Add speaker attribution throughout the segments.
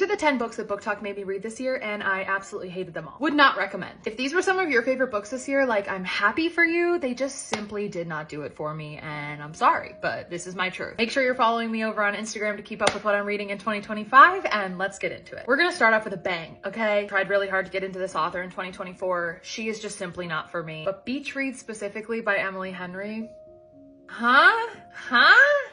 Speaker 1: To the 10 books that BookTok made me read this year, and I absolutely hated them all. Would not recommend. If these were some of your favorite books this year, like, I'm happy for you. They just simply did not do it for me, and I'm sorry, but this is my truth. Make sure you're following me over on Instagram to keep up with what I'm reading in 2025, and let's get into it. We're gonna start off with a bang, okay? Tried really hard to get into this author in 2024. She is just simply not for me. But Beach Read specifically by Emily Henry. Huh?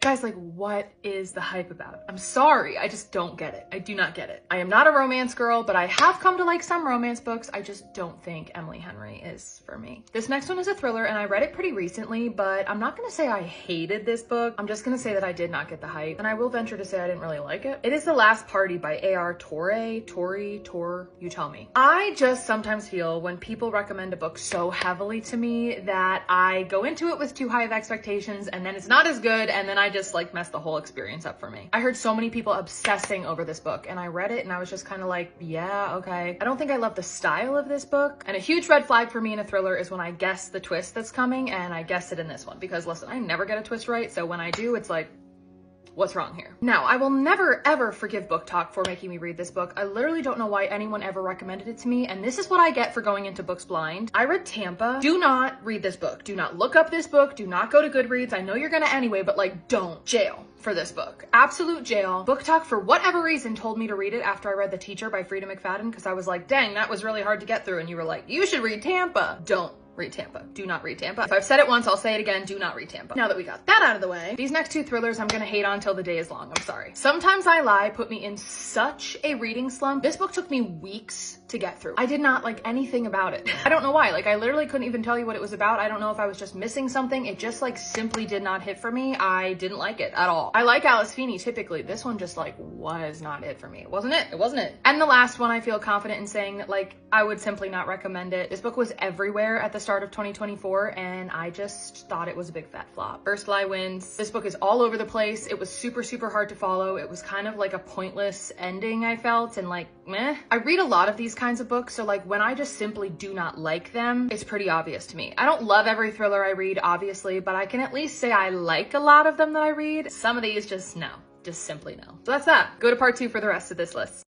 Speaker 1: Guys, like, what is the hype about? I'm sorry, I just don't get it. I do not get it. I am not a romance girl, but I have come to like some romance books. I just don't think Emily Henry is for me. This next one is a thriller, and I read it pretty recently, but I'm not gonna say I hated this book. I'm just gonna say that I did not get the hype, and I will venture to say I didn't really like it. It is The Last Party by A.R. Torre, you tell me. I just sometimes feel when people recommend a book so heavily to me that I go into it with too high of expectations, and then it's not as good, and then I just like mess the whole experience up for me. I heard so many people obsessing over this book, and I read it and I was just kind of like, yeah, okay. I don't think I love the style of this book, and a huge red flag for me in a thriller is when I guess the twist that's coming, and I guessed it in this one, because listen, I never get a twist right, so when I do, it's like, what's wrong here? Now, I will never ever forgive BookTok for making me read this book. I literally don't know why anyone ever recommended it to me, and this is what I get for going into books blind. I read Tampa. Do not read this book. Do not look up this book. Do not go to Goodreads. I know you're gonna anyway, but like, don't. Jail for this book. Absolute jail. BookTok, for whatever reason, told me to read it after I read The Teacher by Frida McFadden, because I was like, dang, that was really hard to get through, and you were like, you should read Tampa. Don't read Tampa. Do not read Tampa. If I've said it once, I'll say it again. Do not read Tampa. Now that we got that out of the way, these next two thrillers I'm gonna hate on till the day is long. I'm sorry. Sometimes I Lie put me in such a reading slump. This book took me weeks to get through. I did not like anything about it. I don't know why. Like, I literally couldn't even tell you what it was about. I don't know if I was just missing something. It just like simply did not hit for me. I didn't like it at all. I like Alice Feeney typically. This one just like was not it for me. It wasn't it. It wasn't it. And the last one, I feel confident in saying that like I would simply not recommend it. This book was everywhere at the start of 2024, and I just thought it was a big fat flop. First Lie wins. This book is all over the place. It was super, super hard to follow. It was kind of like a pointless ending, I felt, and like, meh. I read a lot of these kinds of books, so like when I just simply do not like them, it's pretty obvious to me. I don't love every thriller I read, obviously, but I can at least say I like a lot of them that I read. Some of these just no, just simply no. So that's that. Go to part 2 for the rest of this list.